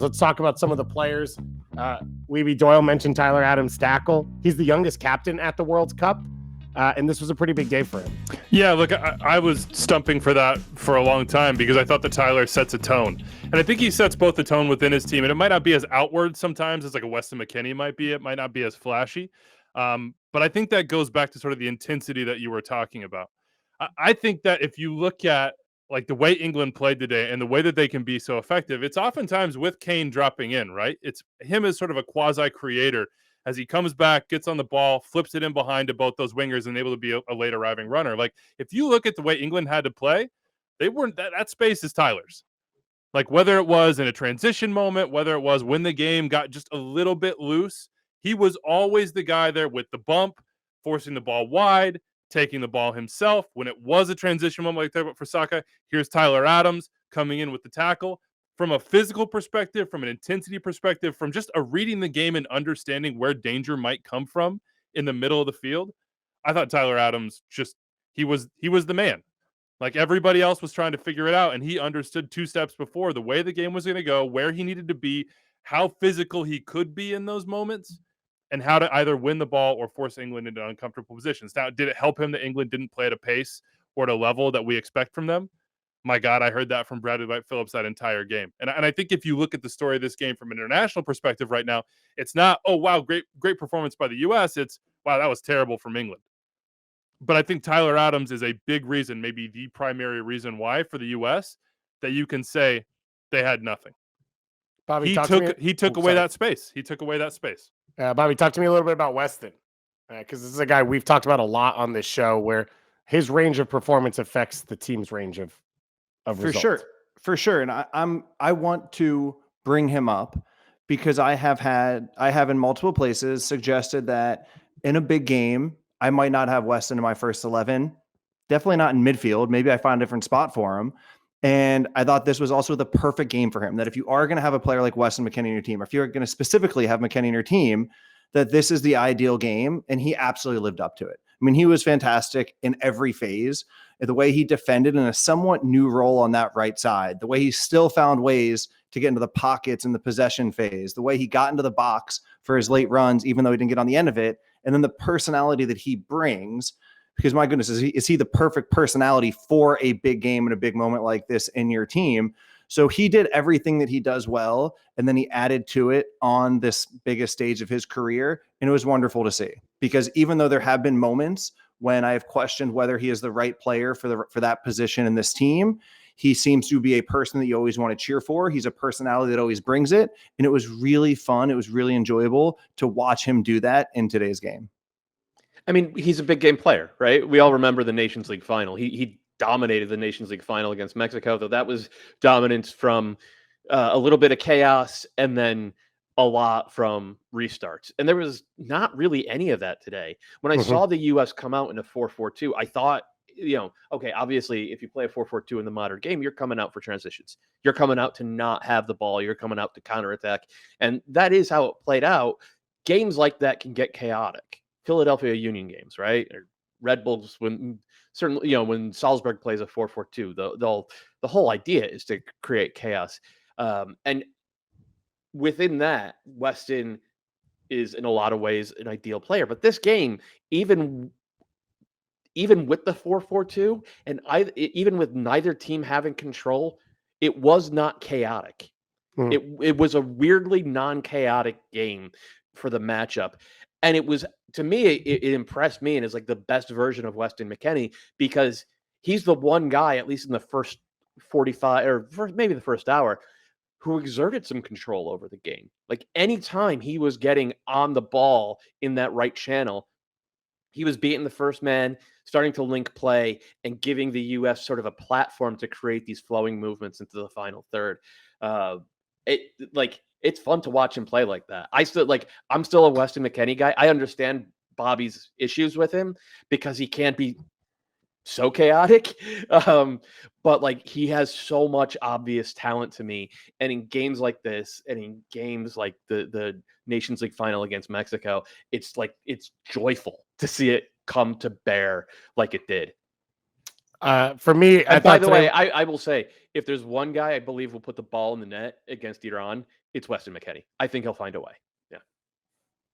Let's talk about some of the players. Weeby Doyle mentioned Tyler Adams-Stackle. He's the youngest captain at the World Cup, and this was a pretty big day for him. Yeah, look, I was stumping for that for a long time because I thought that Tyler sets a tone. And I think he sets both the tone within his team, and it might not be as outward sometimes as like a Weston McKennie might be. It might not be as flashy. But I think that goes back to sort of the intensity that you were talking about. I think that if you look at like the way England played today and the way that they can be so effective, it's oftentimes with Kane dropping in, right? It's him as sort of a quasi-creator as he comes back, gets on the ball, flips it in behind to both those wingers and able to be a late arriving runner. Like if you look at the way England had to play, they weren't that space is Tyler's. Like whether it was in a transition moment, whether it was when the game got just a little bit loose, he was always the guy there with the bump, forcing the ball wide, taking the ball himself. When it was a transition moment like that for Saka, here's Tyler Adams coming in with the tackle. From a physical perspective, from an intensity perspective, from just a reading the game and understanding where danger might come from in the middle of the field, I thought Tyler Adams he was the man. Like everybody else was trying to figure it out, and he understood 2 steps before the way the game was going to go, where he needed to be, how physical he could be in those moments, and how to either win the ball or force England into uncomfortable positions. Now, did it help him that England didn't play at a pace or at a level that we expect from them? My God, I heard that from Bradley White Phillips that entire game. And I think if you look at the story of this game from an international perspective right now, it's not, oh, wow, great performance by the U.S. It's, wow, that was terrible from England. But I think Tyler Adams is a big reason, maybe the primary reason why for the U.S. that you can say they had nothing. Bobby, he took away that space. He took away that space. Bobby, talk to me a little bit about Weston, because this is a guy we've talked about a lot on this show where his range of performance affects the team's range of results. For sure. And I want to bring him up because I have in multiple places suggested that in a big game, I might not have Weston in my first 11, definitely not in midfield. Maybe I find a different spot for him. And I thought this was also the perfect game for him, that if you are going to have a player like Weston McKennie in your team, or if you're going to specifically have McKennie in your team, that this is the ideal game. And he absolutely lived up to it. I mean, he was fantastic in every phase. The way he defended in a somewhat new role on that right side, the way he still found ways to get into the pockets in the possession phase, the way he got into the box for his late runs, even though he didn't get on the end of it, and then the personality that he brings, because my goodness, is he the perfect personality for a big game and a big moment like this in your team? So he did everything that he does well, and then he added to it on this biggest stage of his career, and it was wonderful to see. Because even though there have been moments when I have questioned whether he is the right player for that position in this team, he seems to be a person that you always want to cheer for. He's a personality that always brings it, and it was really fun. It was really enjoyable to watch him do that in today's game. I mean, he's a big game player, right? We all remember the Nations League final. He dominated the Nations League final against Mexico, though that was dominance from a little bit of chaos and then a lot from restarts. And there was not really any of that today. When I saw the U.S. come out in a 4-4-2, I thought, okay, obviously, if you play a 4-4-2 in the modern game, you're coming out for transitions. You're coming out to not have the ball. You're coming out to counterattack. And that is how it played out. Games like that can get chaotic. Philadelphia Union games, right? Or Red Bulls, when Salzburg plays a 4-4-2, the whole idea is to create chaos. And within that, Weston is in a lot of ways an ideal player. But this game, even with the 4-4-2, and even with neither team having control, it was not chaotic. It was a weirdly non-chaotic game for the matchup. And it was, to me, it impressed me and is like the best version of Weston McKennie, because he's the one guy, at least in the first 45 or maybe the first hour, who exerted some control over the game. Like anytime he was getting on the ball in that right channel, he was beating the first man, starting to link play, and giving the U.S. sort of a platform to create these flowing movements into the final third. It's fun to watch him play like that. I'm still a Weston McKennie guy. I understand Bobby's issues with him because he can't be so chaotic. But like he has so much obvious talent to me. And in games like this, and in games like the Nations League final against Mexico, it's joyful to see it come to bear like it did. For me, and by the way, I will say, if there's one guy I believe will put the ball in the net against Iran, it's Weston McKennie. I think he'll find a way. Yeah.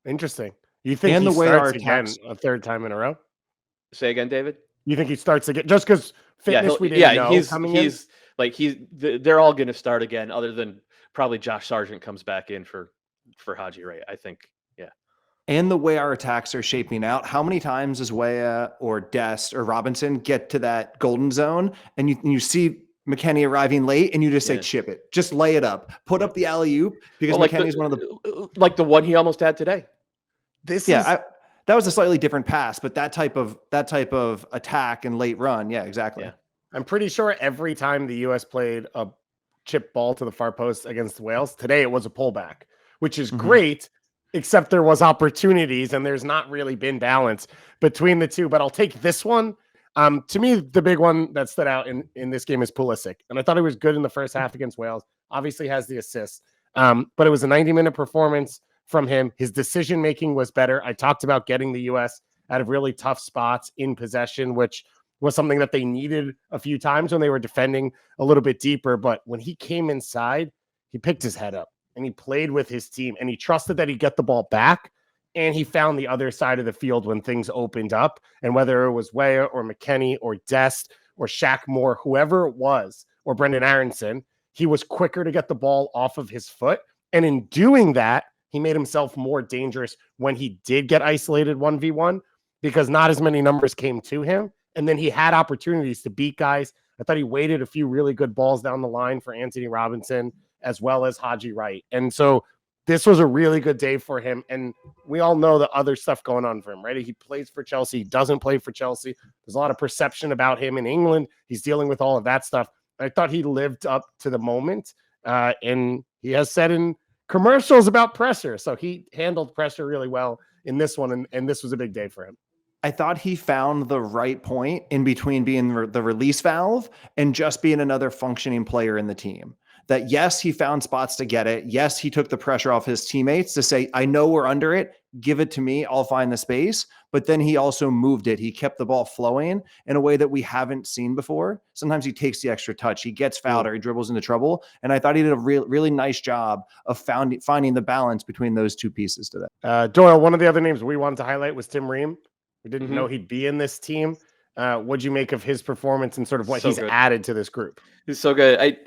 Interesting. You think And he the way our starts again attacks- a third time in a row? Say again, David? You think he starts again just because fitness Yeah, we didn't know he's coming in? like they're all going to start again, other than probably Josh Sargent comes back in for Haji Ray. I think. Yeah. And the way our attacks are shaping out, how many times does Weah or Dest or Robinson get to that golden zone and you see McKennie arriving late and you just say, chip it, just lay it up, put up the alley-oop, because McKennie's one of the like the one he almost had today. That was a slightly different pass, but that type of attack and late run. Yeah, exactly. Yeah. I'm pretty sure every time the U.S. played a chip ball to the far post against Wales, today it was a pullback, which is great, except there was opportunities and there's not really been balance between the two. But I'll take this one. To me, the big one that stood out in this game is Pulisic. And I thought he was good in the first half against Wales. Obviously has the assist. But it was a 90-minute performance from him. His decision-making was better. I talked about getting the U.S. out of really tough spots in possession, which was something that they needed a few times when they were defending a little bit deeper. But when he came inside, he picked his head up and he played with his team and he trusted that he'd get the ball back. And he found the other side of the field when things opened up. And whether it was Weah or McKennie or Dest or Shaq Moore, whoever it was, or Brendan Aronson, he was quicker to get the ball off of his foot. And in doing that, he made himself more dangerous when he did get isolated 1v1 because not as many numbers came to him. And then he had opportunities to beat guys. I thought he waited a few really good balls down the line for Anthony Robinson as well as Haji Wright. And so this was a really good day for him. And we all know the other stuff going on for him, right? He plays for Chelsea. He doesn't play for Chelsea. There's a lot of perception about him in England. He's dealing with all of that stuff. I thought he lived up to the moment. And he has said in commercials about pressure. So he handled pressure really well in this one. And this was a big day for him. I thought he found the right point in between being the release valve and just being another functioning player in the team. That yes, he found spots to get it. Yes, he took the pressure off his teammates to say, I know we're under it. Give it to me. I'll find the space. But then he also moved it. He kept the ball flowing in a way that we haven't seen before. Sometimes he takes the extra touch. He gets fouled or he dribbles into trouble. And I thought he did a really nice job of finding the balance between those two pieces today. Doyle, one of the other names we wanted to highlight was Tim Ream. We didn't know he'd be in this team. What'd you make of his performance and sort of what he's added to this group? He's so good.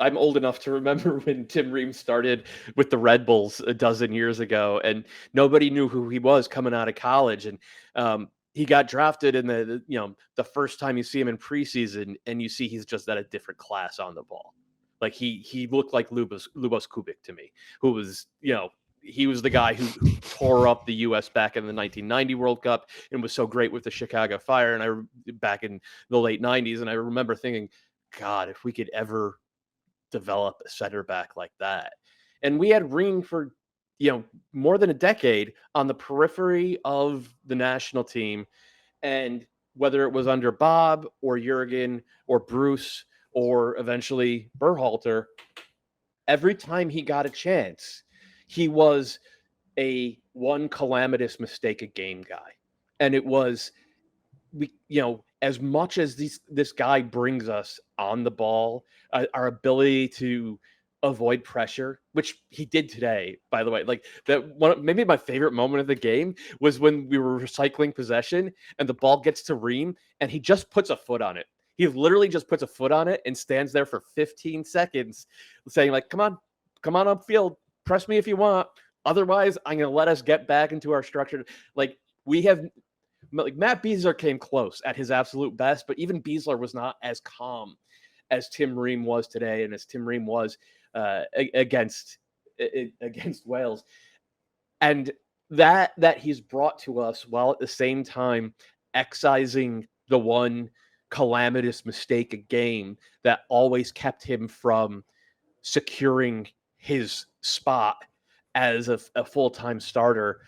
I'm old enough to remember when Tim Ream started with the Red Bulls a dozen years ago, and nobody knew who he was coming out of college. And he got drafted in the first time you see him in preseason, and you see he's just at a different class on the ball. Like he looked like Lubos Kubik to me, who was he was the guy who tore up the U.S. back in the 1990 World Cup and was so great with the Chicago Fire, and I back in the late 90s. And I remember thinking, God, if we could ever develop a center back like that. And we had Ream for more than a decade on the periphery of the national team, and whether it was under Bob or Jurgen or Bruce or eventually Berhalter, every time he got a chance, he was a one calamitous mistake a game guy. And it was, as much as this guy brings us on the ball, our ability to avoid pressure, which he did today, by the way. Like that one, maybe my favorite moment of the game was when we were recycling possession and the ball gets to Ream and he just puts a foot on it. He literally just puts a foot on it and stands there for 15 seconds saying, like, come on upfield, press me if you want. Otherwise, I'm going to let us get back into our structure. Like Matt Beasler came close at his absolute best, but even Beasler was not as calm as Tim Ream was today, and as Tim Ream was against Wales. And that he's brought to us while at the same time excising the one calamitous mistake a game that always kept him from securing his spot as a full-time starter.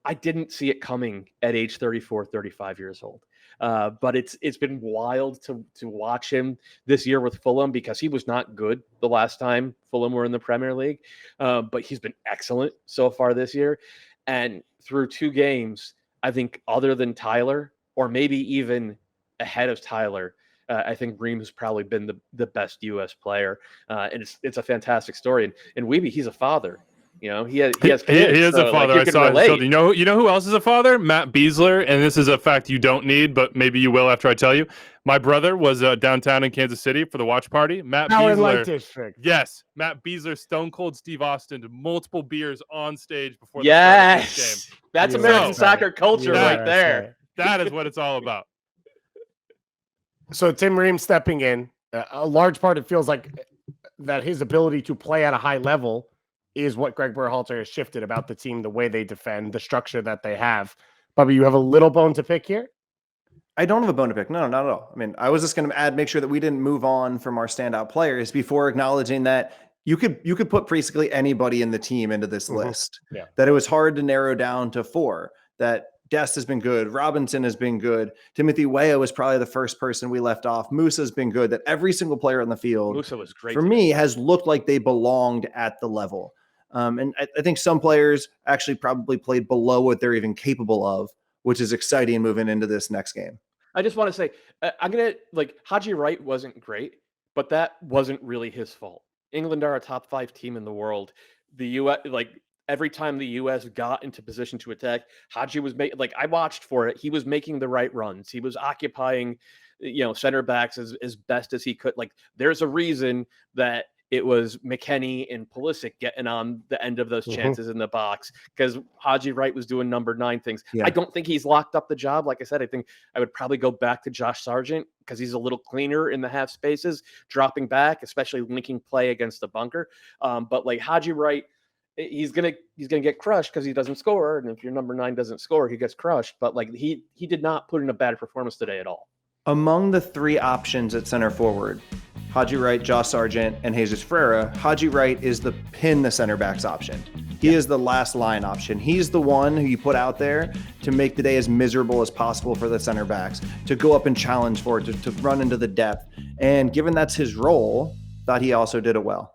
I didn't see it coming at age 34, 35 years old. But it's been wild to watch him this year with Fulham, because he was not good the last time Fulham were in the Premier League. But he's been excellent so far this year. And through 2 games, I think other than Tyler, or maybe even ahead of Tyler, I think Ream has probably been the best U.S. player, and it's a fantastic story. And Weeby, he's a father. You know, he has kids. He is so, a father. Like, I you saw can his relate. children. You know who else is a father? Matt Beasler. And this is a fact you don't need, but maybe you will after I tell you. My brother was downtown in Kansas City for the watch party. Matt Power and Light Beasler. District. Yes, Matt Beasler, Stone Cold Steve Austin, did multiple beers on stage before the start of this Yes, game. that's USA. American soccer culture USA. right there. That is what it's all about. So Tim Ream stepping in, a large part, it feels like that his ability to play at a high level is what Greg Berhalter has shifted about the team, the way they defend, the structure that they have. Bubby, you have a little bone to pick here? I don't have a bone to pick. No, not at all. I mean, I was just going to make sure that we didn't move on from our standout players before acknowledging that you could put basically anybody in the team into this list. Yeah. That it was hard to narrow down to 4. That Dest has been good. Robinson has been good. Timothy Weah was probably the first person we left off. Musa's been good. That every single player on the field, Musa was great for me, has looked like they belonged at the level. And I think some players actually probably played below what they're even capable of, which is exciting moving into this next game. I just want to say, I'm going to Haji Wright wasn't great, but that wasn't really his fault. England are a top 5 team in the world. The U.S., every time the U.S. got into position to attack, Haji was I watched for it. He was making the right runs. He was occupying, center backs as best as he could. There's a reason that it was McKennie and Pulisic getting on the end of those chances in the box, because Haji Wright was doing number 9 things. Yeah. I don't think he's locked up the job. Like I said, I think I would probably go back to Josh Sargent because he's a little cleaner in the half spaces, dropping back, especially linking play against the bunker. But Haji Wright, he's gonna get crushed because he doesn't score, and if your number 9 doesn't score, he gets crushed. But he did not put in a bad performance today at all. Among the 3 options at center forward, Haji Wright, Josh Sargent, and Jesus Ferreira, Haji Wright is the pin the center backs option. He is the last line option. He's the one who you put out there to make the day as miserable as possible for the center backs, to go up and challenge for it, to run into the depth. And given that's his role, thought he also did it well.